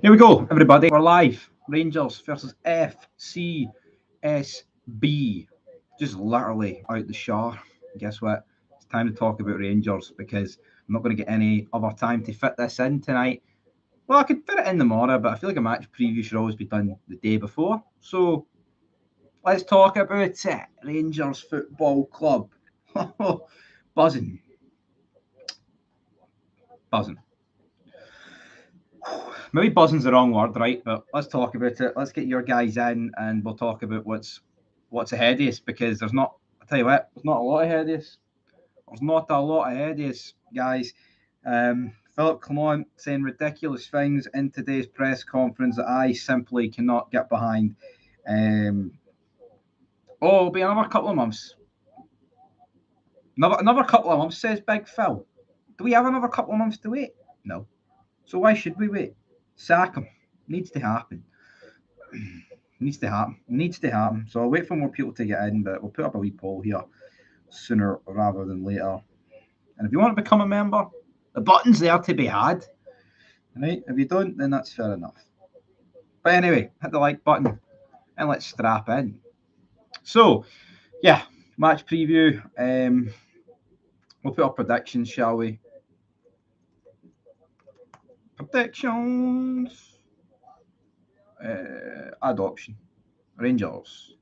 Here we go, everybody. We're live. Rangers versus Fcsb. Just literally out the shower. Guess what? It's time to talk about Rangers because I'm not going to get any other time to fit this in tonight. Well, I could fit it in tomorrow, but I feel like a match preview should always be done the day before. So let's talk about it. Rangers Football Club. Buzzing. Buzzing. Maybe buzzing's the wrong word, right? But let's talk about it. Let's get your guys in, and we'll talk about what's ahead of us because there's not. I tell you what, there's not a lot ahead of us. There's not a lot ahead of us, guys. Philip Clement saying ridiculous things in today's press conference that I simply cannot get behind. It'll be another couple of months. Another couple of months, says Big Phil. Do we have another couple of months to wait? No. So why should we wait? Sack him. Needs to happen. Needs to happen. So I'll wait for more people to get in, but we'll put up a wee poll here sooner rather than later. And if you want to become a member, the button's there to be had. Right? If you don't, then that's fair enough. But anyway, hit the like button and let's strap in. So, yeah, match preview. We'll put up predictions, shall we? Predictions. Adoption. Rangers.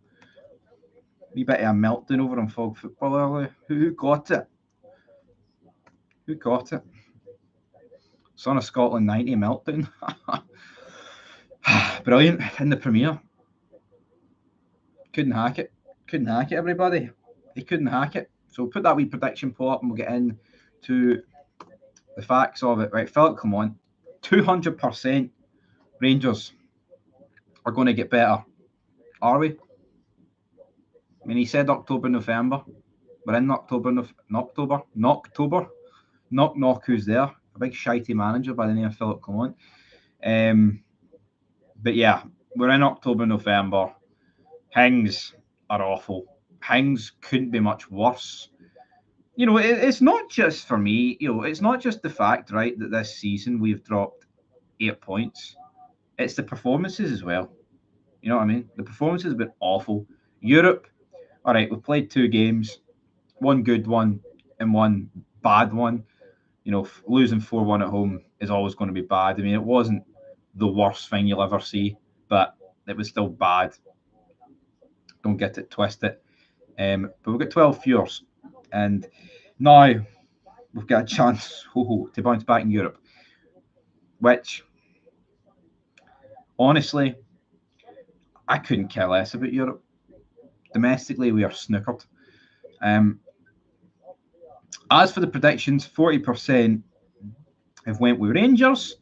Wee bit of a meltdown over on Fog Football earlier. Who got it? Who got it? Son of Scotland 90 meltdown. Brilliant in the premiere. Couldn't hack it. Everybody. He couldn't hack it. So we'll put that wee prediction poll up and we'll get into the facts of it. Right, Philip, come on. 200% Rangers are going to get better. Are we? I mean, he said October, November. We're in October. Knock, who's there? A big shitey manager by the name of Philip Clement. But yeah, we're in October, November. Things are awful. Things couldn't be much worse. You know, it's not just for me. You know, it's not just the fact, right, that this season we've dropped 8 points. It's the performances as well. You know what I mean? The performances have been awful. Europe, all right, we've played 2 games, one good one and one bad one. You know, losing 4-1 at home is always going to be bad. I mean, it wasn't the worst thing you'll ever see, but it was still bad. Don't get it twisted. But we've got 12 viewers, and now we've got a chance to bounce back in Europe, which, honestly, I couldn't care less about Europe. Domestically, we are snookered. As for the predictions, 40% have went with Rangers,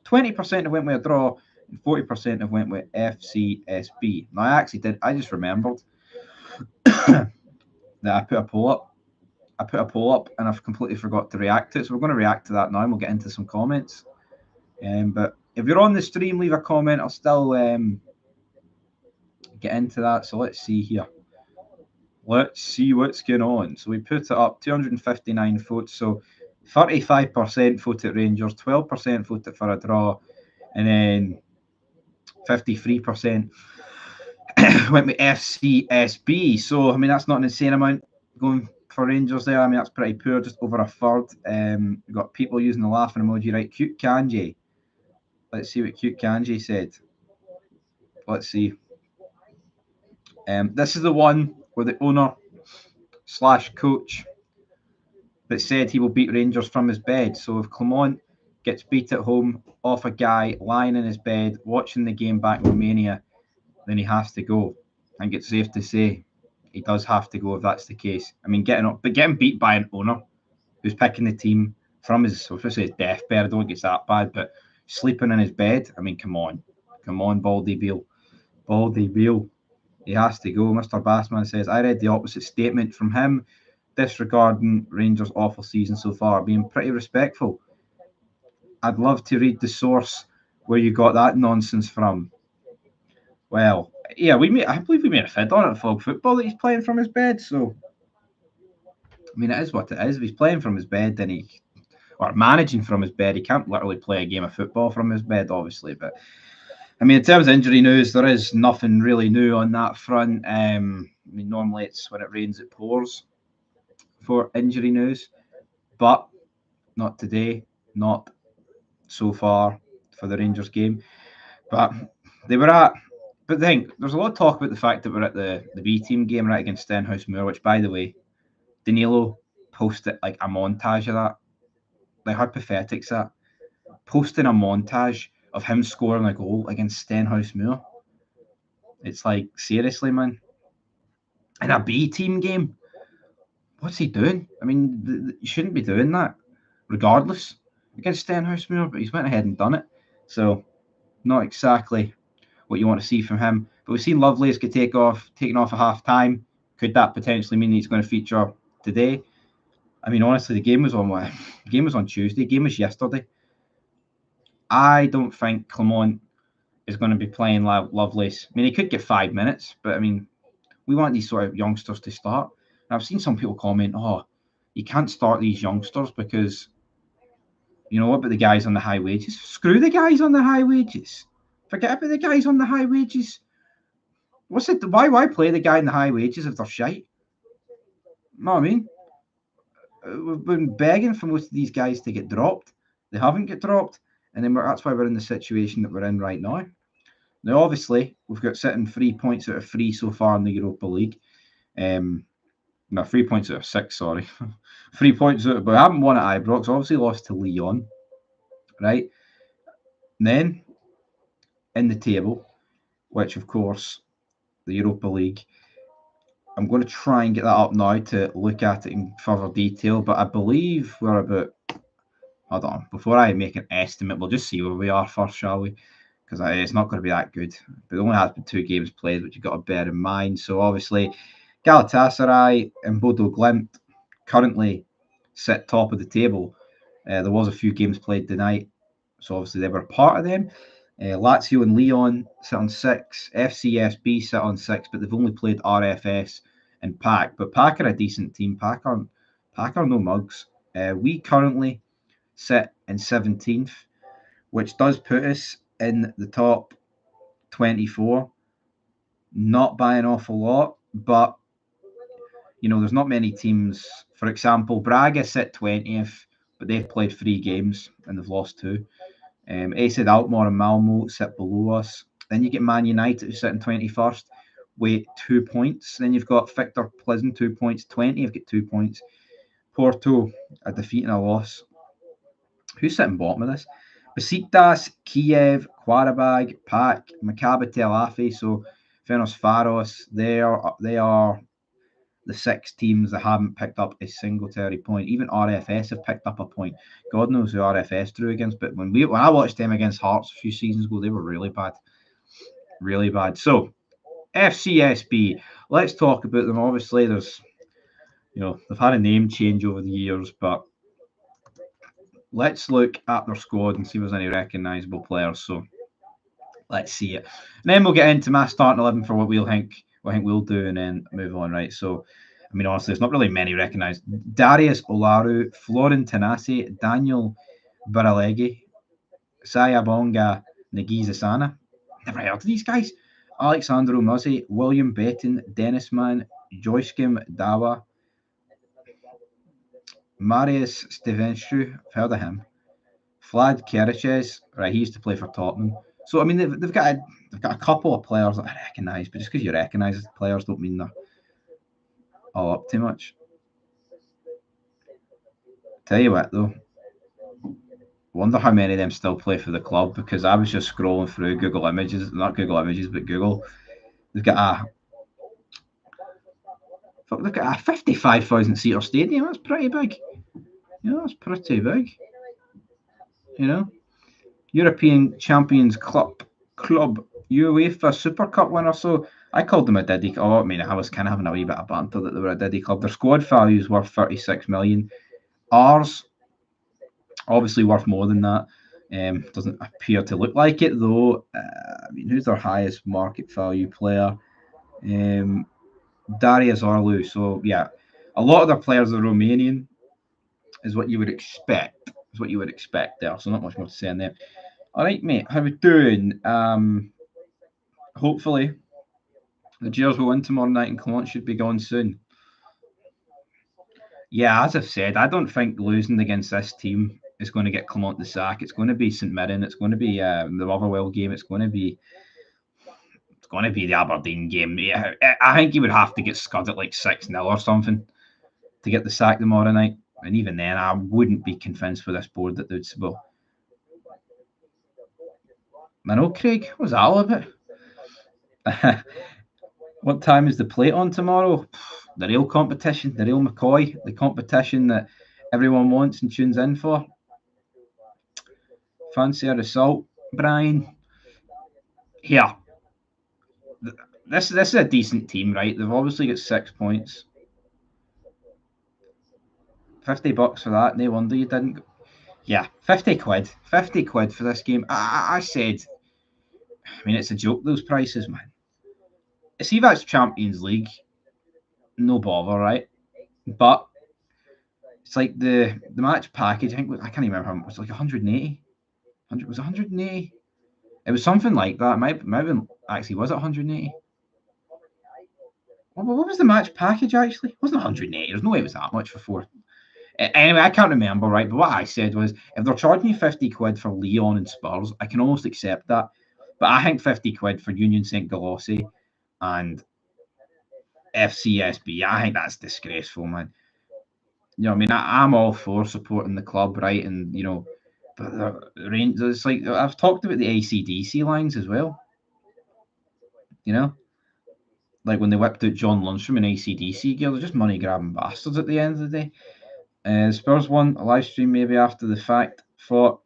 20% have went with a draw, and 40% have went with Fcsb. Now, I just remembered that I put a poll up. And I've completely forgot to react to it. So we're going to react to that now and we'll get into some comments. But if you're on the stream, leave a comment. I'll still get into that. So let's see here. Let's see what's going on. So we put it up, 259 votes. So 35% voted Rangers, 12% voted for a draw, and then 53% went with Fcsb. So, I mean, that's not an insane amount going for Rangers there. I mean, that's pretty poor, just over a third. We've got people using the laughing emoji, right? Cute Kanji. Let's see what Cute Kanji said. Let's see. This is the one where the owner / coach that said he will beat Rangers from his bed. So if Clement gets beat at home off a guy lying in his bed watching the game back in Romania, then he has to go. I think it's safe to say he does have to go if that's the case. I mean, getting beat by an owner who's picking the team from his, so if I say deathbed, I don't think it's that bad, but sleeping in his bed, I mean, come on, Baldy Beale. He has to go. Mr. Bassman says, I read the opposite statement from him, disregarding Rangers' awful season so far, being pretty respectful. I'd love to read the source where you got that nonsense from. Well, yeah, I believe we made a fid on it at Fog Football that he's playing from his bed. So, I mean, it is what it is. If he's playing from his bed, then or managing from his bed. He can't literally play a game of football from his bed, obviously. But I mean, in terms of injury news, there is nothing really new on that front. I mean, normally it's when it rains, it pours for injury news, but not today, not so far for the Rangers game. But they were at. But then there's a lot of talk about the fact that we're at the B team game right against Stenhousemuir, which, by the way, Danilo posted like a montage of that. Like, how pathetic's that? Posting a montage of him scoring a goal against Stenhousemuir. It's like, seriously, man. In a B team game, what's he doing? I mean, you shouldn't be doing that, regardless, against Stenhousemuir, but he's went ahead and done it. So, not exactly what you want to see from him. But we've seen Lovelace get taken off at half time. Could that potentially mean he's going to feature today? I mean, honestly, the game was on Tuesday. The game was yesterday. I don't think Clement is going to be playing Lovelace. I mean, he could get 5 minutes, but I mean, we want these sort of youngsters to start. And I've seen some people comment, "Oh, you can't start these youngsters because, you know, what about the guys on the high wages? Screw the guys on the high wages. Forget about the guys on the high wages. What's it? Why play the guy in the high wages if they're shite? You know what I mean? We've been begging for most of these guys to get dropped. They haven't get dropped, and then that's why we're in the situation that we're in right now. Now, obviously, we've got sitting 3 points out of 3 so far in the Europa League. No, 3 points out of 6, sorry. 3 points out, but I haven't won at Ibrox. Obviously lost to Lyon, right? And then, in the table, which, of course, the Europa League, I'm going to try and get that up now to look at it in further detail, but I believe we're about, hold on, before I make an estimate, we'll just see where we are first, shall we? Because it's not going to be that good. But it only has been 2 games played, which you've got to bear in mind. So obviously, Galatasaray and Bodo Glimt currently sit top of the table. There was a few games played tonight, so obviously they were part of them. Lazio and Lyon sit on 6. Fcsb sit on 6, but they've only played RFS and PAC. But PAC are a decent team. PAC are no mugs. We currently sit in 17th, which does put us in the top 24. Not by an awful lot, but you know, there's not many teams. For example, Braga sit 20th, but they've played 3 games and they've lost 2. AZ Alkmaar and Malmo sit below us. Then you get Man United, who sit in 21st, with 2 points. Then you've got Victor Pleasant, 2 points. 20 have got 2 points. Porto, a defeat and a loss. Who's sitting bottom of this? Besiktas, Kiev, Qarabag, PAC, Maccabi Tel Aviv, so Ferencváros, they are the 6 teams that haven't picked up a Singletary point. Even RFS have picked up a point. God knows who RFS drew against, but when I watched them against Hearts a few seasons ago, they were really bad. Really bad. So, FCSB, let's talk about them. Obviously, there's, you know, they've had a name change over the years, but let's look at their squad and see if there's any recognisable players. So, let's see it. And then we'll get into my starting 11 for what we'll think we'll do, and then move on, right? So, I mean, honestly, there's not really many recognised. Darius Olaru, Florin Tanasi, Daniel Baralegi, Sayabonga Nagizasana. Never heard of these guys. Alexandro Muzzy, William Betton, Dennis Mann, Joyskim Dawa, Marius Stevenstru, I've heard of him. Vlad Keriches, right, he used to play for Tottenham. So, I mean, they've got a couple of players that I recognise, but just because you recognise players don't mean they're all up too much. Tell you what, though, wonder how many of them still play for the club, because I was just scrolling through Google Images, not Google Images, but Google. They've got a 55,000 seater stadium. That's pretty big. You know, that's pretty big. You know, European Champions Club, UEFA Super Cup winner. So I called them a Diddy. Oh, I mean, I was kind of having a wee bit of banter that they were a Diddy club. Their squad value is worth 36 million. Ours, obviously worth more than that. Doesn't appear to look like it though. I mean, who's their highest market value player? Darius Orlu. So yeah, a lot of their players are Romanian, is what you would expect. is what you would expect there. So not much more to say on them. All right, mate. How we doing? Hopefully, the Gers will win tomorrow night, and Clement should be gone soon. Yeah, as I've said, I don't think losing against this team is going to get Clement the sack. It's going to be St Mirren. It's going to be the Motherwell game. It's going to be the Aberdeen game. Yeah, I think he would have to get scud at like 6-0 or something to get the sack tomorrow night. And even then, I wouldn't be convinced with this board that they'd well. I know, Craig. What's that all about? What time is the plate on tomorrow? The real competition, the real McCoy, the competition that everyone wants and tunes in for. Fancy a result, Brian? Here. This is a decent team, right? They've obviously got 6 points. $50 for that. No wonder you didn't. Yeah, 50 quid. 50 quid for this game. I said, I mean, it's a joke, those prices, man. See if that's Champions League, no bother, right? But it's like the match package. I can't remember how much. It was like 180. Was it 180? It was something like that. Maybe actually was it 180? What was the match package actually? It wasn't 180. There's no way it was that much for 4. Anyway, I can't remember, right? But what I said was, if they're charging you 50 quid for Lyon and Spurs, I can almost accept that. But I think 50 quid for Union St. Galossi and Fcsb, I think that's disgraceful, man. You know what I mean? I'm all for supporting the club, right? And, you know, but the range, it's like, I've talked about the ACDC lines as well. You know? Like when they whipped out John Lundstrom in ACDC gear, they're just money grabbing bastards at the end of the day. Spurs won a live stream maybe after the fact. Thought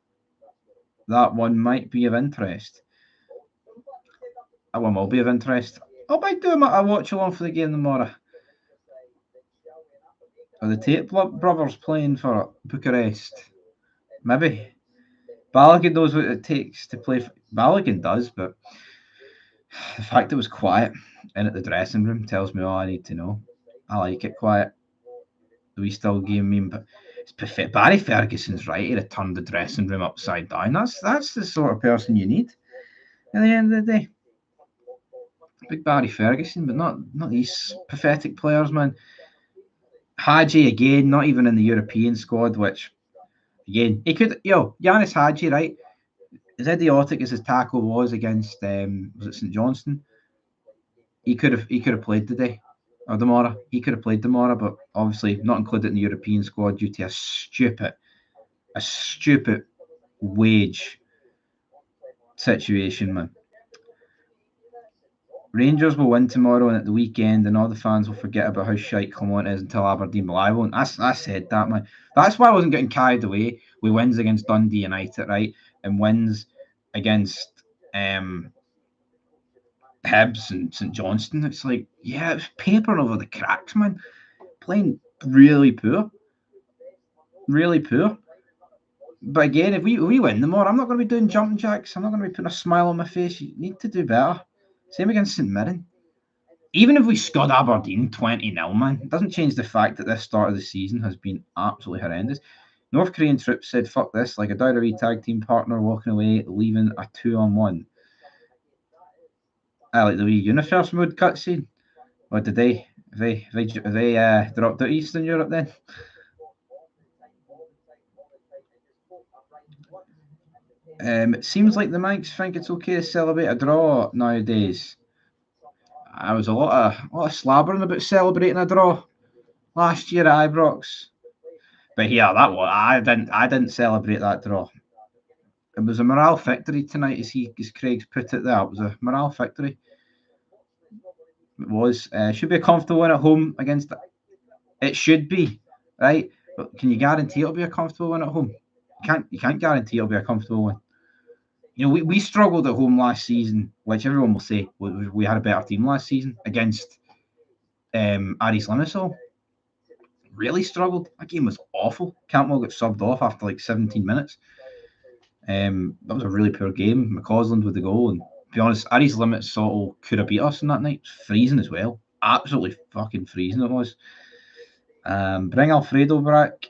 that one might be of interest. That one will be of interest. I might do a watch along for the game tomorrow. Are the Tate brothers playing for Bucharest? Maybe. Balogun knows what it takes to play. Balogun does, but the fact it was quiet in at the dressing room tells me all I need to know. I like it quiet. We still game mean, but it's perfect. Barry Ferguson's right. He'd have turned the dressing room upside down. That's the sort of person you need at the end of the day. Big Barry Ferguson, but not these pathetic players, man. Hadji again, not even in the European squad, which again he could. Yanis Hadji, right? As idiotic as his tackle was against was it St Johnstone? He could have played today or tomorrow. He could have played tomorrow, but obviously not included in the European squad due to a stupid wage situation, man. Rangers will win tomorrow and at the weekend, and all the fans will forget about how shite Clement is until Aberdeen. Well, I won't. I said that, man. That's why I wasn't getting carried away with wins against Dundee United, right? And wins against Hibs and St Johnstone. It's like, yeah, it was papering over the cracks, man. Playing really poor. Really poor. But again, if we win tomorrow, I'm not going to be doing jumping jacks. I'm not going to be putting a smile on my face. You need to do better. Same against St Mirren. Even if we scud Aberdeen 20-0, man, it doesn't change the fact that this start of the season has been absolutely horrendous. North Korean troops said, fuck this, like a WWE tag team partner walking away, leaving a 2-on-1. I like the wee Universe mode cutscene. Or did they dropped out Eastern Europe then? It seems like the Mancs think it's okay to celebrate a draw nowadays. I was a lot of slabbering about celebrating a draw last year at Ibrox. But yeah, that was I didn't celebrate that draw. It was a morale victory tonight, as Craig's put it there. It was a morale victory. It was. Should be a comfortable win at home against it should be, right? But can you guarantee it'll be a comfortable win at home? You can't guarantee it'll be a comfortable win. You know, we struggled at home last season, which everyone will say we had a better team last season against Aris Limassol. Really struggled. That game was awful. Cantwell got subbed off after like 17 minutes. That was a really poor game. McCausland with the goal, and to be honest, Aris Limassol could have beat us in that night. It was freezing as well. Absolutely fucking freezing it was. Bring Alfredo back.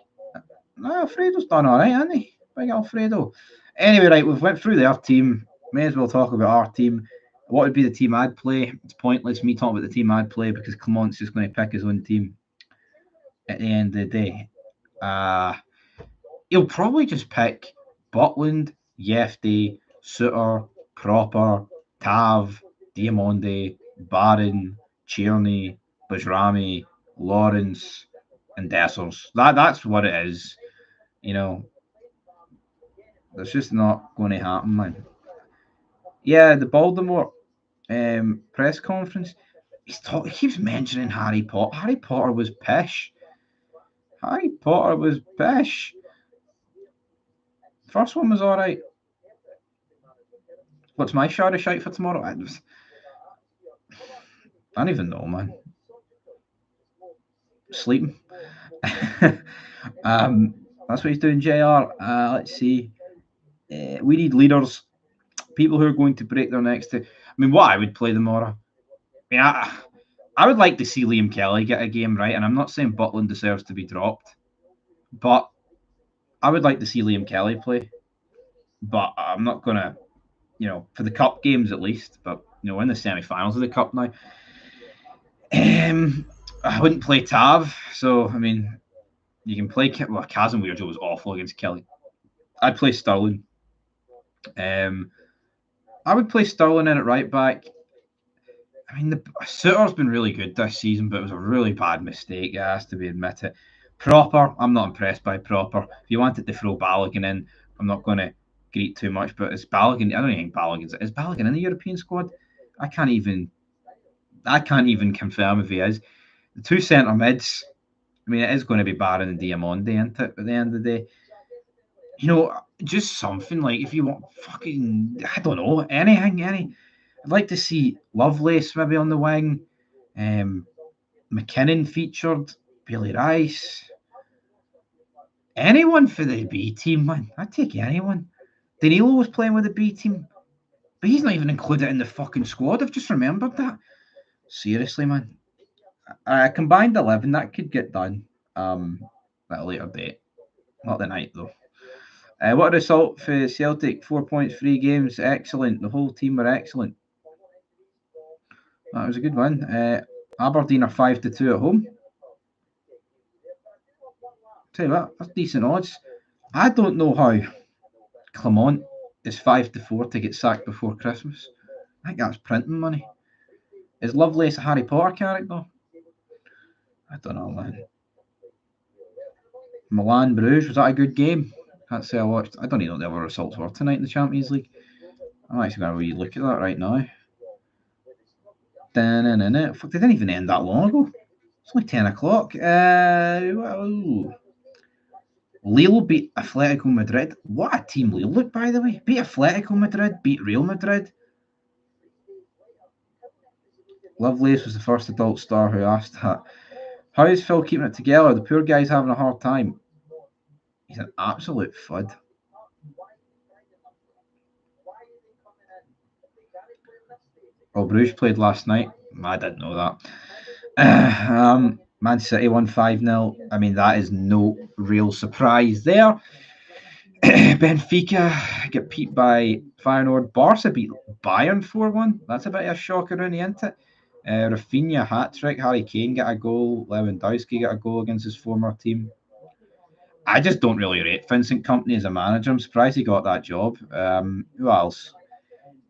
No, Alfredo's done all right, hasn't he? Big Alfredo. Anyway, right, we've went through their team. May as well talk about our team. What would be the team I'd play? It's pointless me talking about the team I'd play because Clamont's just going to pick his own team at the end of the day. He'll probably just pick Butland, Yefty, Suter, Proper, Tav, Diamonde, Barron, Tierney, Bajrami, Lawrence, and Dessers. That's what it is. You know, that's just not going to happen, man. Yeah, the Baltimore press conference. He keeps mentioning Harry Potter. Harry Potter was pish. Harry Potter was pish. First one was all right. What's my shout for tomorrow? I don't even know, man. Sleeping. That's what he's doing, JR. Let's see. We need leaders, people who are going to break their necks to. I mean, what I would play tomorrow. I mean, I would like to see Liam Kelly get a game right, and I'm not saying Butland deserves to be dropped, but I would like to see Liam Kelly play. But I'm not gonna, for the cup games at least. But in the semi-finals of the cup now, I wouldn't play Tav. So I mean, you can play. Well, Kazim Weirjo was awful against Kelly. I'd play Sterling. I would play Sterling in at right back. I mean, the Suter's been really good this season, but it was a really bad mistake. It has to be admitted. Proper, I'm not impressed by Proper. If you wanted to throw Balogun in, I'm not going to greet too much, but it's Balogun. I don't even think Balogun's. Is Balogun in the European squad? I can't even confirm if he is. The two centre mids. I mean, it is going to be Barron and Diamonde, isn't it? At the end of the day, just something like if you want fucking, I don't know, anything. I'd like to see Lovelace maybe on the wing. McKinnon featured. Billy Rice. Anyone for the B team, man. I'd take anyone. Danilo was playing with the B team, but he's not even included in the fucking squad. I've just remembered that. Seriously, man. Combined 11, that could get done at a later date. Not the night, though. What a result for Celtic. 4 points, 3 games. Excellent. The whole team were excellent. That was a good one. Aberdeen are 5-2 at home. Tell you what, that's decent odds. I don't know how Clement is 5-4 to get sacked before Christmas. I think that's printing money. Is Lovelace a Harry Potter character? I don't know, man. Milan Bruges, was that a good game? Can't say I watched. I don't even know what the other results were tonight in the Champions League. I'm actually going to really look at that right now. Fuck, they didn't even end that long ago. It's only 10 o'clock. Lille beat Atletico Madrid. What a team Lille look, by the way. Beat Atletico Madrid, beat Real Madrid. Lovelace was the first adult star who asked that. How is Phil keeping it together? The poor guy's having a hard time. He's an absolute fud. Well, Bruges played last night. I didn't know that. Man City won 5-0. I mean, that is no real surprise there. Benfica get beat by Feyenoord. Barca beat Bayern 4-1. That's a bit of a shocker, really, isn't it? Rafinha hat-trick. Harry Kane got a goal. Lewandowski got a goal against his former team. I just don't really rate Vincent Kompany as a manager. I'm surprised he got that job. Who else?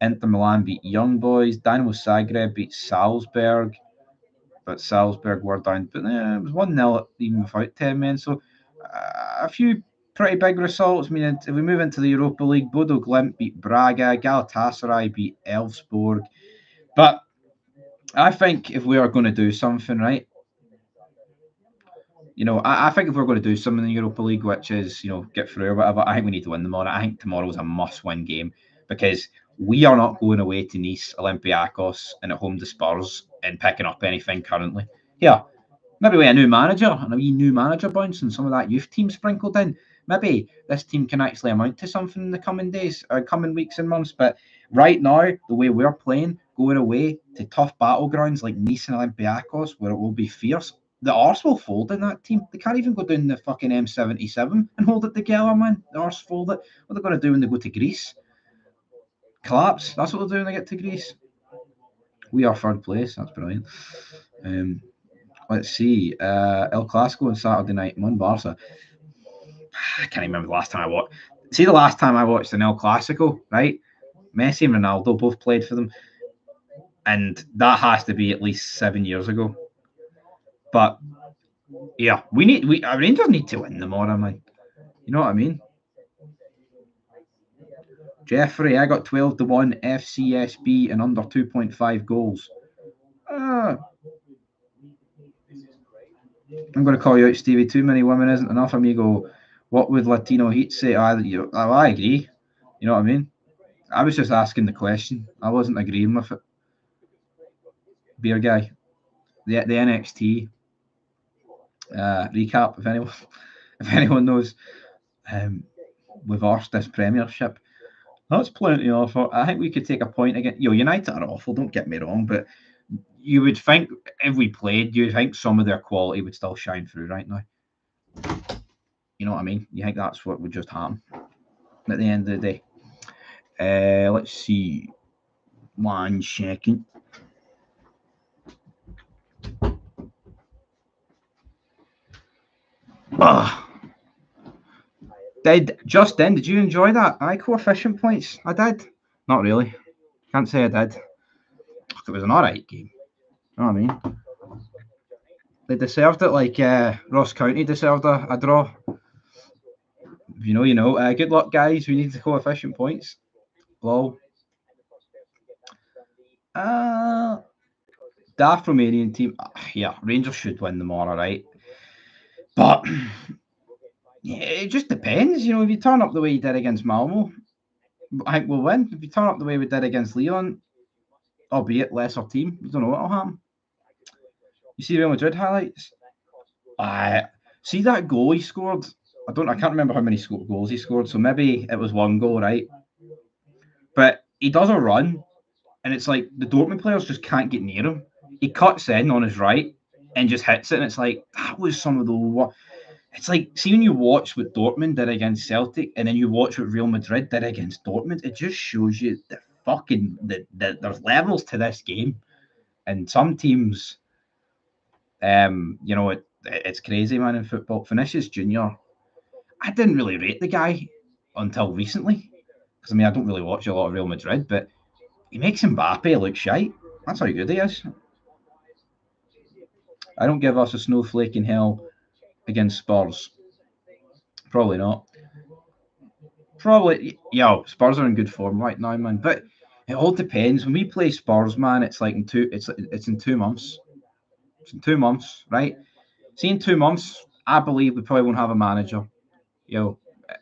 Inter Milan beat Young Boys. Dynamo Zagreb beat Salzburg. But Salzburg were down. But it was 1-0 even without 10 men. So a few pretty big results. I mean, if we move into the Europa League, Bodo Glimt beat Braga. Galatasaray beat Elfsborg. But I think if we are going to do something, right, I think if we're going to do something in the Europa League, which is, get through or whatever, I think we need to win tomorrow. I think tomorrow is a must-win game because we are not going away to Nice, Olympiacos, and at home to Spurs and picking up anything currently. Yeah, maybe with a new manager and a wee new manager bounce and some of that youth team sprinkled in. Maybe this team can actually amount to something in the coming days, or coming weeks and months. But right now, the way we're playing, going away to tough battlegrounds like Nice and Olympiacos, where it will be fierce, the arse will fold in that team. They can't even go down the fucking M77 and hold it together, man. The arse fold it. What are they going to do when they go to Greece? Collapse. That's what they'll do when they get to Greece. We are third place. That's brilliant. Let's see. El Clasico on Saturday night. Mon Barca. I can't remember the last time I watched. See, the last time I watched an El Clasico, right? Messi and Ronaldo both played for them. And that has to be at least 7 years ago. But yeah, our Rangers need to win tomorrow, man. You know what I mean? Jeffrey, I got 12-1 Fcsb and under 2.5 goals. I'm going to call you out, Stevie. Too many women isn't enough, amigo. What would Latino Heat say? I agree. You know what I mean? I was just asking the question. I wasn't agreeing with it. Beer guy. The NXT recap, if anyone knows. We've arsed this Premiership. That's plenty of. I think we could take a point again. United are awful, don't get me wrong, but you would think if we played, you'd think some of their quality would still shine through right now. You know what I mean? You think that's what would just happen at the end of the day. Let's see. 1 second. Did you enjoy that? Coefficient points. I did. Not really. Can't say I did. It was an alright game. You know what I mean? They deserved it like Ross County deserved a draw. You know. Good luck, guys. We need the coefficient points. Lol. Daft Romanian team. Yeah, Rangers should win tomorrow, right? But yeah, it just depends. If you turn up the way you did against Malmo, I think we'll win. If you turn up the way we did against Lyon, albeit lesser team, you don't know what'll happen. You see Real Madrid highlights? See that goal he scored? I can't remember how many goals he scored, so maybe it was 1 goal, right? But he does a run, and it's like the Dortmund players just can't get near him. He cuts in on his right and just hits it, and it's like, that was some of the... It's like, see when you watch what Dortmund did against Celtic, and then you watch what Real Madrid did against Dortmund, it just shows you there's levels to this game. And some teams, it's crazy, man, in football. Vinicius Junior, I didn't really rate the guy until recently. Because, I don't really watch a lot of Real Madrid, but he makes Mbappe look shite. That's how good he is. I don't give us a snowflake in hell against Spurs. Probably not. Spurs are in good form right now, man. But it all depends. When we play Spurs, man, it's like it's in 2 months. It's in 2 months, right? See, in 2 months, I believe we probably won't have a manager.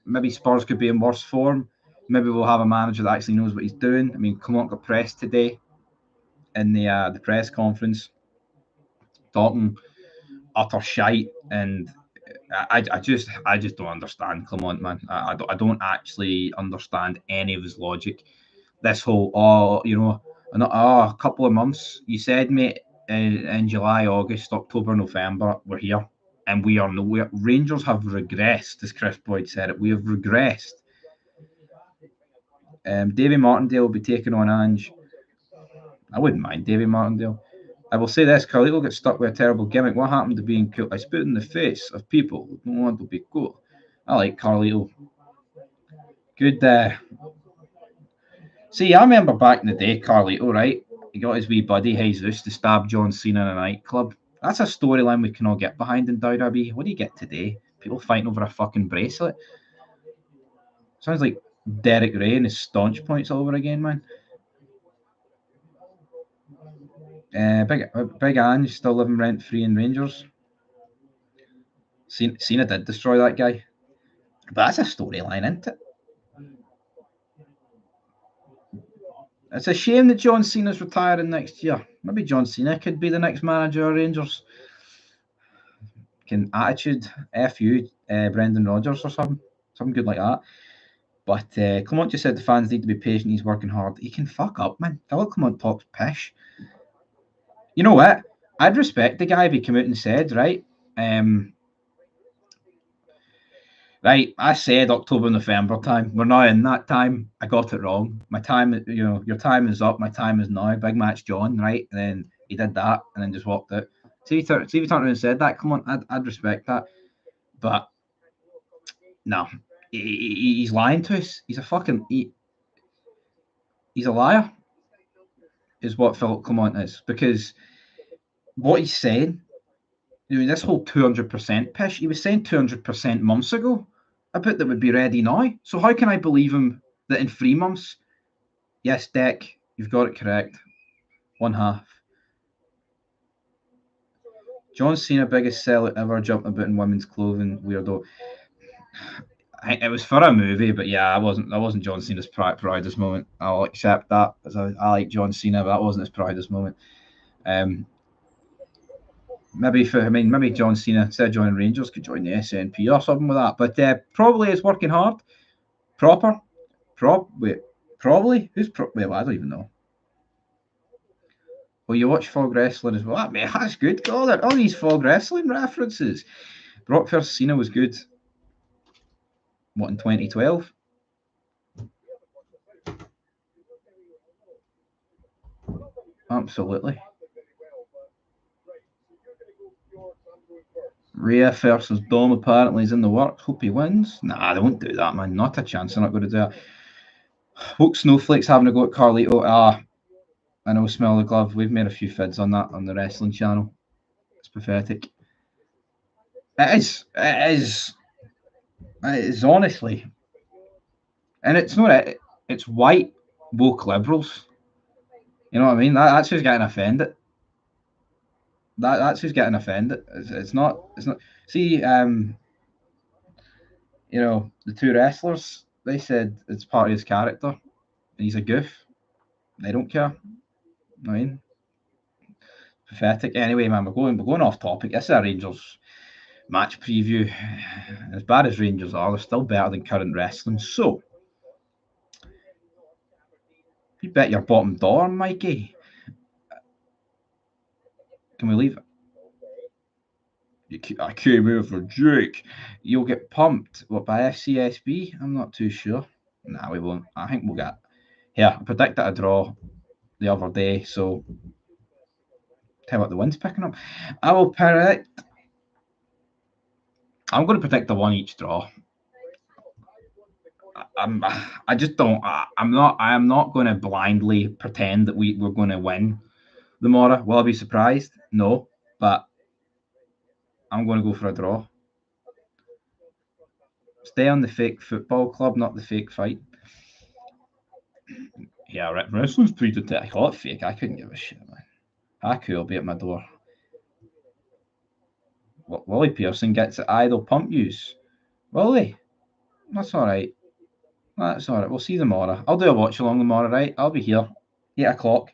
Maybe Spurs could be in worse form. Maybe we'll have a manager that actually knows what he's doing. Clement got pressed today in the press conference, talking utter shite, and I just don't understand Clement, man. I don't actually understand any of his logic. This whole a couple of months. You said, mate, in July, August, October, November, we're here, and we are nowhere. Rangers have regressed, as Chris Boyd said it. We have regressed. Davy Martindale will be taking on Ange. I wouldn't mind Davy Martindale. I will say this, Carlito got stuck with a terrible gimmick. What happened to being cool? I spit in the face of people who don't want to be cool. I like Carlito. Good. See, I remember back in the day, Carlito, right? He got his wee buddy Jesus to stab John Cena in a nightclub. That's a storyline we can all get behind in WWE. What do you get today? People fighting over a fucking bracelet? Sounds like Derek Ray and his staunch points all over again, man. Big Ange still living rent free in Rangers. Cena did destroy that guy, but that's a storyline, isn't it? It's a shame that John Cena's retiring next year. Maybe John Cena could be the next manager of Rangers. Attitude F you, Brendan Rodgers or something good like that. But Clement just said the fans need to be patient. He's working hard. He can fuck up, man. Philip Clement talks pish. You know what? I'd respect the guy if he came out and said, right, right, I said October, November time. We're now in that time. I got it wrong. My time, your time is up. My time is now. Big match, John, right? And then he did that and then just walked out. See if he turned around and said that. Come on, I'd respect that. But no, he's lying to us. He's a fucking, he's a liar, is what Philip Clement is. Because what he's saying, this whole 200% pish, he was saying 200% months ago. I bet that would be ready now. So how can I believe him that in 3 months? Yes, Deck, you've got it correct. 1/2. John Cena, biggest seller ever, jumping about in women's clothing, weirdo. It was for a movie, but yeah, I wasn't John Cena's proudest moment. I'll accept that. As I like John Cena, but that wasn't his proudest moment. Maybe John Cena instead of joining Rangers could join the SNP or something like that. But probably is working hard. Probably who's well, I don't even know. Well, you watch Fog Wrestling as well. Ah, man, that's good. All these Fog Wrestling references. Brock vs. Cena was good. What, in 2012? Absolutely. Rhea versus Dom apparently is in the works. Hope he wins. Nah, they won't do that, man. Not a chance. They're not going to do that. Woke Snowflake's having a go at Carlito. I know, smell the glove. We've made a few fids on that on the wrestling channel. It's pathetic. It is. It is. It is, honestly. And it's not. It's white woke liberals. You know what I mean? That's who's getting offended. That's who's getting offended. It's not. It's not. See, the two wrestlers. They said it's part of his character, and he's a goof. They don't care. I mean, pathetic. Anyway, man, we're going off topic. This is a Rangers match preview. As bad as Rangers are, they're still better than current wrestling. So, you bet your bottom dollar, Mikey. Can we leave it? I came here for Jake. You'll get pumped. What, by Fcsb? I'm not too sure. Nah, we won't. I think we'll get. Yeah, I predicted a draw the other day, so tell you what, the wind's picking up. I will predict. I'm going to predict a one each draw. I just don't. I am not going to blindly pretend that we're going to win the Mora. Will I be surprised? No, but I'm going to go for a draw. Stay on the fake football club, not the fake fight. Yeah, right. Wrestling's pretty I call it fake. I couldn't give a shit, man. Haku will be at my door. Willie Pearson gets it. They'll pump yous. Will they? That's all right. That's all right. We'll see tomorrow. I'll do a watch along tomorrow, right? I'll be here. 8 o'clock.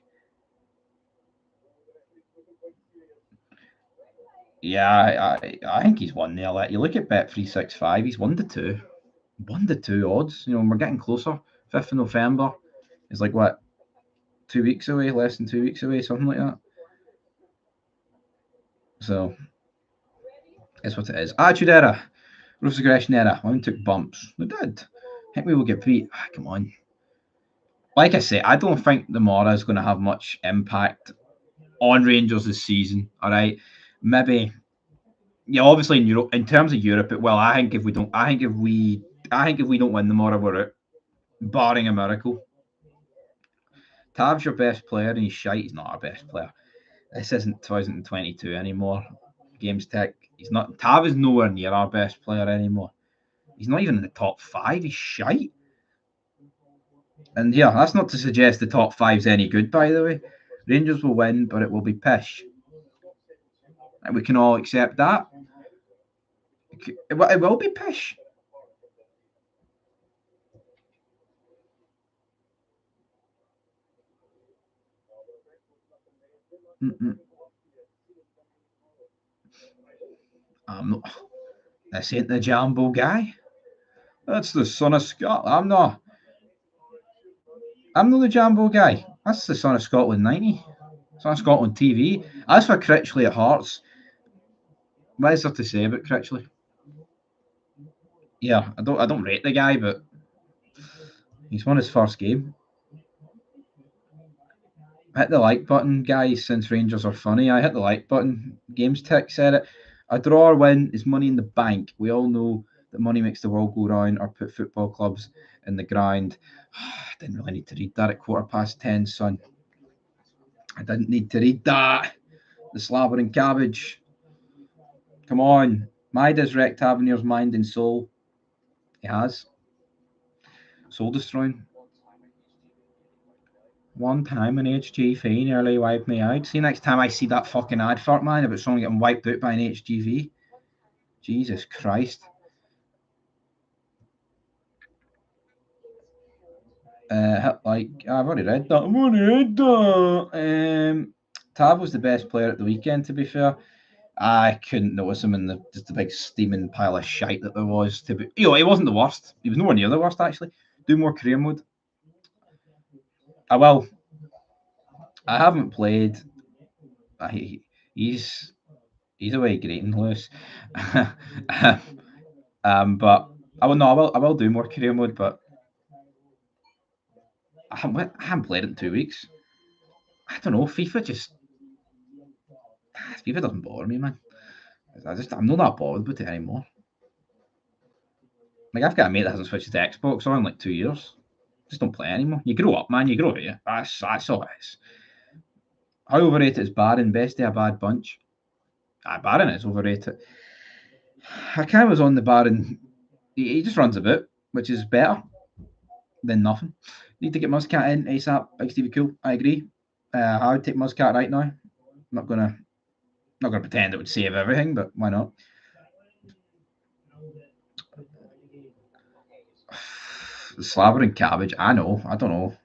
Yeah, I think he's won there. Like, you look at Bet365, he's 1-2. 1-2 odds. We're getting closer. 5th of November is like, what, 2 weeks away? Less than 2 weeks away, something like that. So, that's what it is. Attitude era. Ruthless aggression era. Women took bumps. They did. I think we will get beat. Come on. Like I say, I don't think the Mora is going to have much impact on Rangers this season. All right, maybe. Yeah, obviously in Europe, in terms of Europe, I think if we don't win the Mora, we're out, barring a miracle. Tav's your best player, and he's shite. He's not our best player. This isn't 2022 anymore. Games Tech. He's not. Tav is nowhere near our best player anymore. He's not even in the top 5. He's shite. And yeah, that's not to suggest the top 5's any good, by the way. Rangers will win, but it will be pish. And we can all accept that. It will be pish. I'm not. This ain't the Jambo guy. That's the son of Scott. I'm not the Jambo guy. That's the son of Scotland 90. It's on Scotland TV. As for Critchley at Hearts, what is there to say about Critchley? Yeah, I don't rate the guy, but he's won his first game. Hit the like button, guys, since Rangers are funny. I hit the like button. Games Tech said it. A draw or win is money in the bank. We all know that money makes the world go round or put football clubs in the grind. I didn't really need to read that at 10:15, son. I didn't need to read that. The slabbering cabbage. Come on. Midas wrecked Tavernier's mind and soul. He has. Soul destroying. One time an HGV nearly wiped me out. See, next time I see that fucking advert, man, about someone getting wiped out by an HGV. Jesus Christ. Like, I've already read that. Tav was the best player at the weekend, to be fair. I couldn't notice him in just the big steaming pile of shite that there was. He wasn't the worst. He was nowhere near the worst, actually. Do more career mode. I will. I haven't played. He's away greeting Lewis. But I will do more career mode, but I haven't played it in 2 weeks. I don't know. FIFA doesn't bother me, man. I'm not that bothered with it anymore. Like, I've got a mate that hasn't switched to Xbox on in like 2 years. Just don't play anymore. You grow up, man. You grow up. That's all it is. How overrated is Baron? Best of a bad bunch. Baron is overrated. Hakai was on the Baron. He just runs about, which is better than nothing. Need to get Muscat in ASAP. Big Stevie Cool. I agree. I would take Muscat right now. I'm not gonna pretend it would save everything, but why not? The slabbering cabbage. I know. I don't know.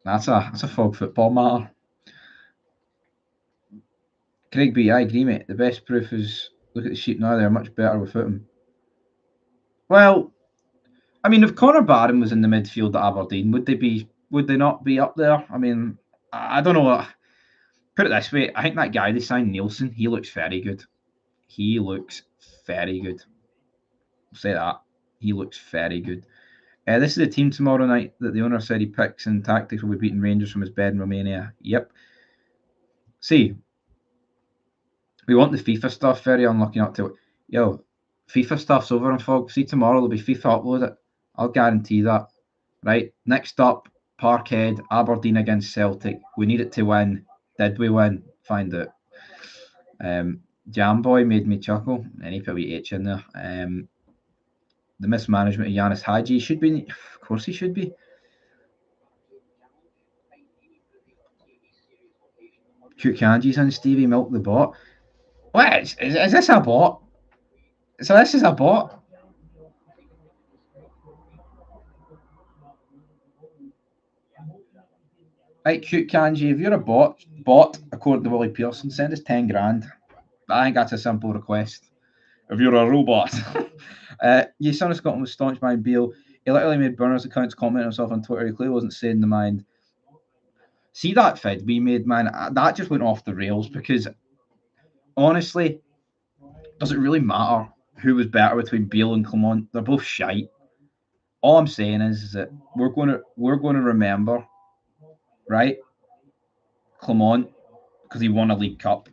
That's a fog football matter. Craig B, I agree, mate. The best proof is look at the sheep now; they're much better without him. Well, I mean, if Connor Barron was in the midfield at Aberdeen, would they not be up there? I mean, I don't know. Put it this way, I think that guy they signed, Nielsen, he looks very good. He looks very good. I'll say that. He looks very good. This is the team tomorrow night that the owner said he picks and tactics will be beating Rangers from his bed in Romania. Yep. See, we want the FIFA stuff. Very unlucky not to. Yo, FIFA stuff's over on Fog. See, tomorrow there'll be FIFA uploaded. I'll guarantee that. Right. Next up, Parkhead, Aberdeen against Celtic. We need it to win. Did we win? Find out. Jamboy made me chuckle, and he put a wee H in there. The mismanagement of Yanis Hadji should be. Of course, he should be. Cute Kanji's in Stevie Milk the bot. What is this a bot? So this is a bot. Right, Cute Kanji, if you're a bot, according to Willie Pearson, send us 10 grand. I think that's a simple request. If you're a robot. Your son of Scotland was staunch behind Beale. He literally made Burners accounts comment himself on Twitter. He clearly wasn't saying the mind. See that vid we made, man? That just went off the rails because honestly, does it really matter who was better between Beale and Clement? They're both shite. All I'm saying is that we're going to remember, right? Clement, because he won a League Cup.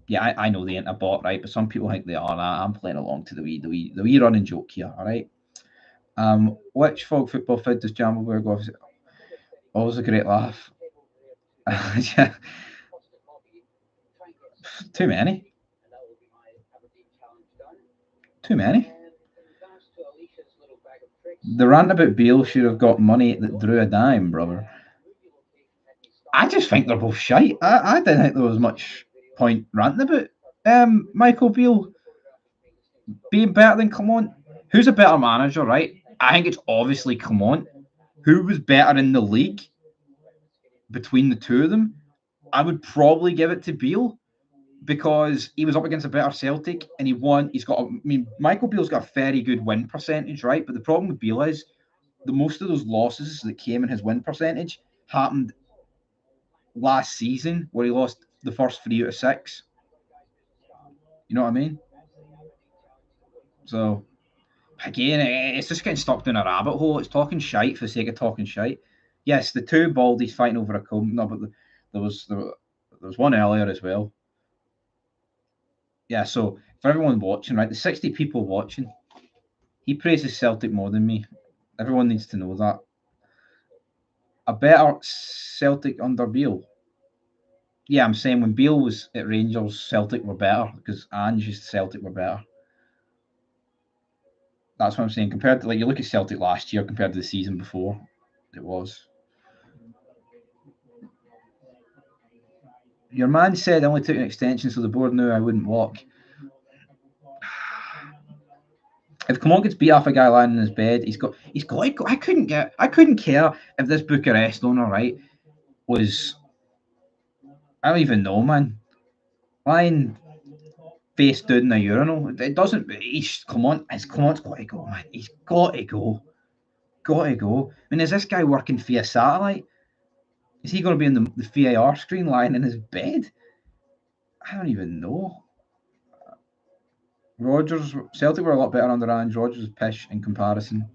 Yeah, I know they ain't a bot, right? But some people think they are. I'm playing along to the wee running joke here, all right? Which Fog football fid does Jambleberg off? Always a great laugh. Yeah. Too many. Too many. The rant about Beale should have got money that drew a dime, brother. I just think they're both shite. I didn't think there was much point ranting about Michael Beale being better than Clement. Who's a better manager, right? I think it's obviously Clement. Who was better in the league between the two of them? I would probably give it to Beale because he was up against a better Celtic and he won. Michael Beale's got a very good win percentage, right? But the problem with Beale is the most of those losses that came in his win percentage happened last season where he lost the first 3 out of 6. You know what I mean? So, again, it's just getting stuck down a rabbit hole. It's talking shite for the sake of talking shite. Yes, the two baldies fighting over a comb. No, but there was one earlier as well. Yeah, so for everyone watching, right, the 60 people watching, he praises Celtic more than me. Everyone needs to know that. A better Celtic under Beale. Yeah, I'm saying when Beale was at Rangers, Celtic were better because Ange's Celtic were better. That's what I'm saying. Compared to, like, you look at Celtic last year compared to the season before, it was. Your man said I only took an extension, so the board knew I wouldn't walk. If Clement gets beat off a guy lying in his bed, he's got to go. I couldn't care if this Bucharest owner, right, was, I don't even know, man, lying face down in a urinal. It doesn't. Clement's got to go, man. He's got to go. Got to go. I mean, is this guy working via satellite? Is he going to be in the VAR screen lying in his bed? I don't even know. Celtic were a lot better under Ange. Rodgers was pish in comparison.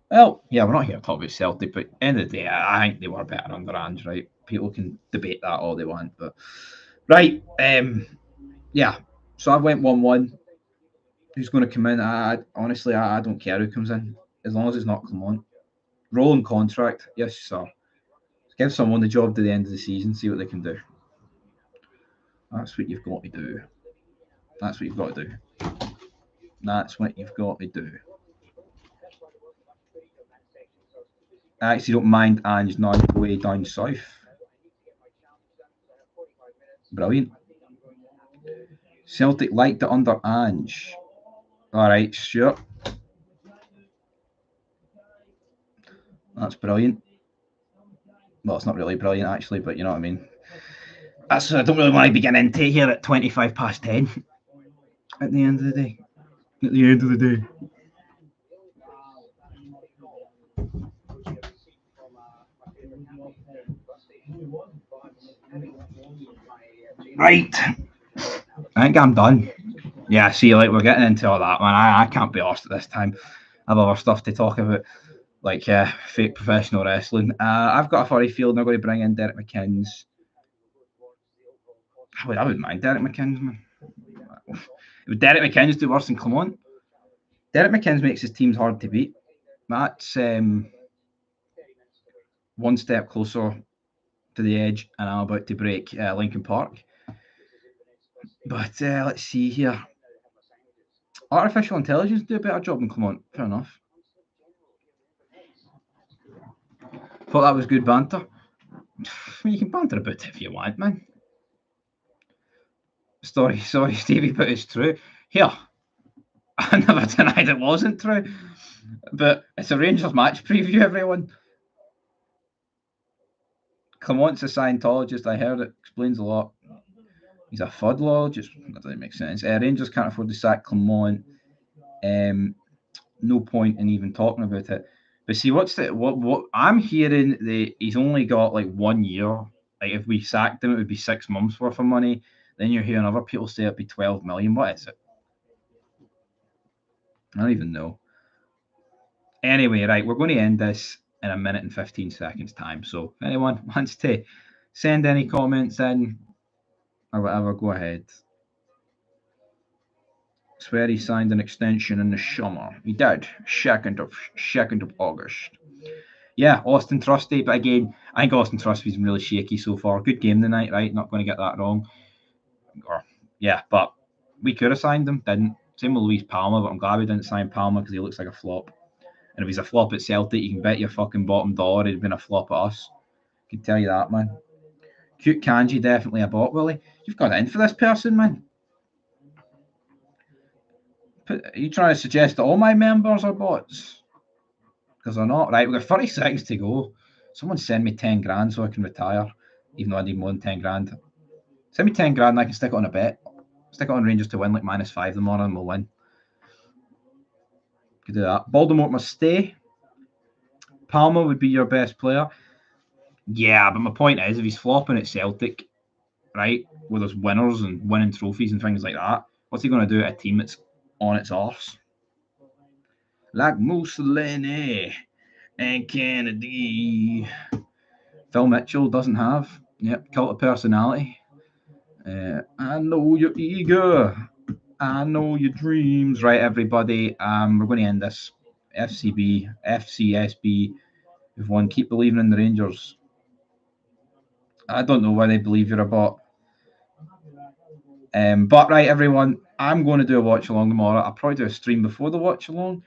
Well, yeah, we're not here to talk about Celtic, but at the end of the day, I think they were better under Ange, right? People can debate that all they want, but right, yeah. So I went 1-1. Who's going to come in? Honestly, I don't care who comes in, as long as it's not Clement. Rolling contract, yes, sir. Give someone the job to the end of the season, see what they can do. That's what you've got to do. That's what you've got to do. That's what you've got to do. I actually don't mind Ange not way down south. Brilliant. Celtic liked it under Ange. All right, sure. That's brilliant. Well, it's not really brilliant, actually, but you know what I mean. I don't really want to be getting into it here at 25 past 10 at the end of the day. At the end of the day. Right. I think I'm done. Yeah, see, like, we're getting into all that, man. I can't be arsed at this time. I have other stuff to talk about, like fake professional wrestling. I've got a furry feeling they're going to bring in Derek McInnes. I wouldn't mind Derek McInnes, man. Would Derek McInnes do worse than Clement? Derek McInnes makes his teams hard to beat. That's one step closer to the edge, and I'm about to break Lincoln Park. But let's see here. Artificial intelligence do a better job than Clement. Fair enough. Thought that was good banter. You can banter about it if you want, man. Sorry, Stevie, but it's true. Here, I never denied it wasn't true. But it's a Rangers match preview, everyone. Clement's a Scientologist. I heard it. Explains a lot. He's a fudlologist. That doesn't make sense. Rangers can't afford to sack Clement. No point in even talking about it. But see, what I'm hearing, he's only got like 1 year. Like, if we sacked him, it would be 6 months worth of money. Then you're hearing other people say it'd be 12 million. What is it? I don't even know. Anyway, right, we're going to end this in a minute and 15 seconds time. So if anyone wants to send any comments in or whatever, go ahead. Swear he signed an extension in the summer. He did. 2nd of August. Yeah, Austin Trusty, but again, I think Austin Trusty's been really shaky so far. Good game tonight, right? Not going to get that wrong. But we could have signed him, didn't. Same with Luis Palma, but I'm glad we didn't sign Palma because he looks like a flop. And if he's a flop at Celtic, you can bet your fucking bottom dollar he'd been a flop at us. I can tell you that, man. Cute Kanji, definitely a bot, Willie. You've got it in for this person, man. Are you trying to suggest that all my members are bots? Because they're not. Right, we've got 30 seconds to go. Someone send me 10 grand so I can retire, even though I need more than 10 grand. Send me 10 grand and I can stick it on a bet. Stick it on Rangers to win, like -5 tomorrow, and we'll win. Could do that. Baltimore must stay. Palmer would be your best player. Yeah, but my point is, if he's flopping at Celtic, right, where there's winners and winning trophies and things like that, what's he going to do at a team that's on its arse? Like Mussolini and Kennedy. Phil Mitchell doesn't have. Yep, cult of personality. I know you're eager. I know your dreams. Right, everybody. We're going to end this. Fcsb. If one keep believing in the Rangers. I don't know why they believe you're a bot. But right, everyone, I'm going to do a watch along tomorrow. I'll probably do a stream before the watch along.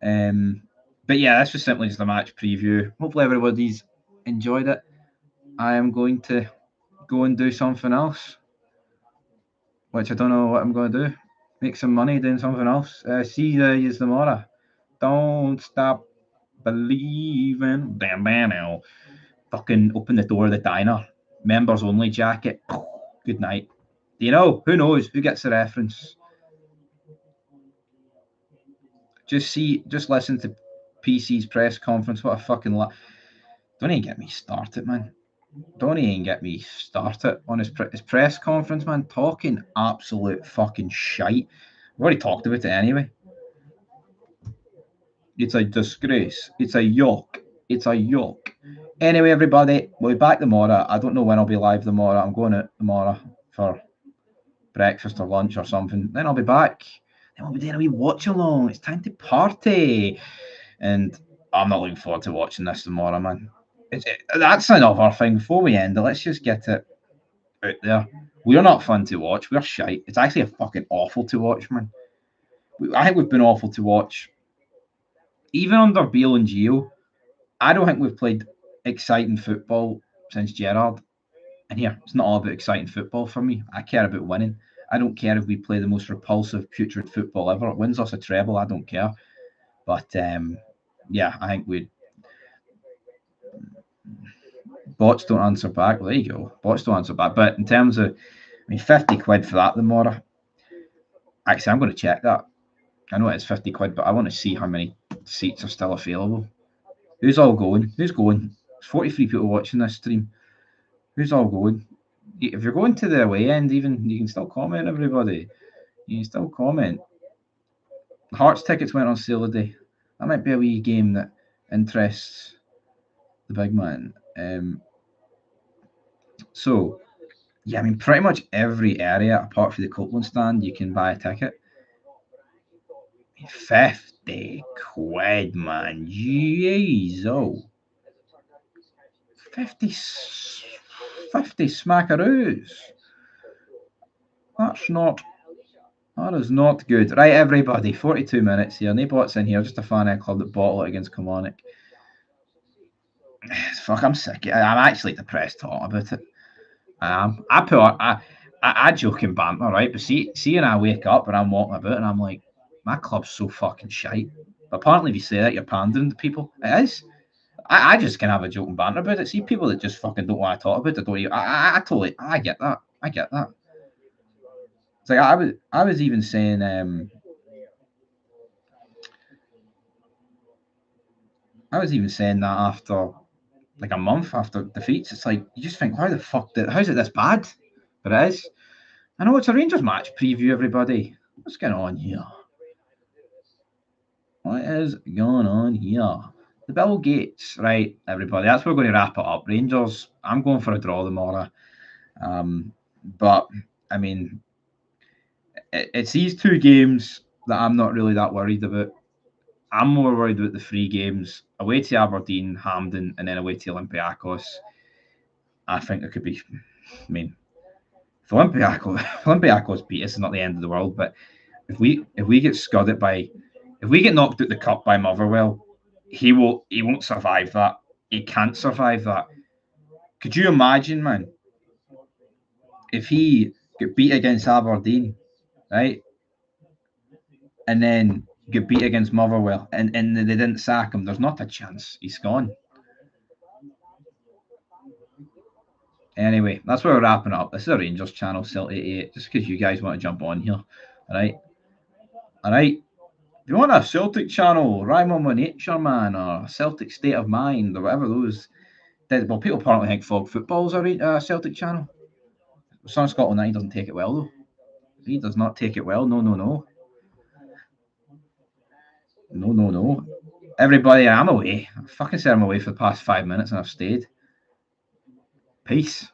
But yeah, this was simply just a match preview. Hopefully everybody's enjoyed it. I am going to go and do something else, which I don't know what I'm going to do. Make some money doing something else. See you tomorrow. Don't stop believing. Damn, now. Fucking open the door of the diner. Members only jacket. Good night. Do you know? Who knows? Who gets the reference? Just listen to PC's press conference. What a fucking don't even get me started, man. Don't even get me started on his press conference, man. Talking absolute fucking shite. We've already talked about it anyway. It's a disgrace. It's a yoke. It's a yoke. Anyway, everybody, we'll be back tomorrow. I don't know when I'll be live tomorrow. I'm going out tomorrow for breakfast or lunch or something. Then I'll be back. Then we'll be doing a wee watch along. It's time to party. And I'm not looking forward to watching this tomorrow, man. That's another thing. Before we end it, let's just get it out there. We're not fun to watch. We're shite. It's actually a fucking awful to watch, man. I think we've been awful to watch. Even under Beale and Gio, I don't think we've played exciting football since Gerrard. And here, it's not all about exciting football for me. I care about winning. I don't care if we play the most repulsive, putrid football ever. It wins us a treble. I don't care. But yeah, I think we'd. Bots don't answer back. Well, there you go. Bots don't answer back. But in terms of, 50 quid for that tomorrow. Actually, I'm going to check that. I know it's 50 quid, but I want to see how many seats are still available. Who's all going? Who's going? There's 43 people watching this stream. Who's all going? If you're going to the away end, even you can still comment, everybody. You can still comment. Hearts tickets went on sale today. That might be a wee game that interests the big man. So, yeah, pretty much every area apart from the Copeland stand, you can buy a ticket. 50 quid, man. Jeez, oh. 50 smackaroos. That is not good. Right, everybody, 42 minutes here. No bots in here, just a fan club that bottle it against Kilmarnock. Fuck, I'm sick. I'm actually depressed talking about it. I joke and banter, right? But see, and I wake up and I'm walking about and I'm like, my club's so fucking shite. But apparently, if you say that, you're pandering to people. It is. I just can have a joke and banter about it. See, people that just fucking don't want to talk about it, don't you? I totally, I get that. It's like I was even saying, that after like a month after defeats, it's like you just think, how the fuck how's it this bad? But it is. I know it's a Rangers match preview, everybody. What's going on here? What is going on here? The Bill Gates, right, everybody. That's where we're going to wrap it up. Rangers, I'm going for a draw tomorrow. But it's these two games that I'm not really that worried about. I'm more worried about the three games away to Aberdeen, Hampden, and then away to Olympiacos. I think it could be. If Olympiacos beat us, it's not the end of the world. But if we get scudded by, if we get knocked out the cup by Motherwell, he won't survive that. He can't survive that. Could you imagine, man? If he get beat against Aberdeen, right, and then get beat against Motherwell, and they didn't sack him, there's not a chance. He's gone. Anyway, that's where we're wrapping up. This is a Rangers channel, Silt 88, just because you guys want to jump on here. All right. If you want a Celtic channel, Rhyme on My Nature, man, or Celtic State of Mind, or whatever those. Well, people apparently think Fog Football's a Celtic channel. Sun Scotland 9 doesn't take it well, though. He does not take it well. No, no, no. No, no, no. Everybody, I'm away. I fucking said I'm away for the past 5 minutes and I've stayed. Peace.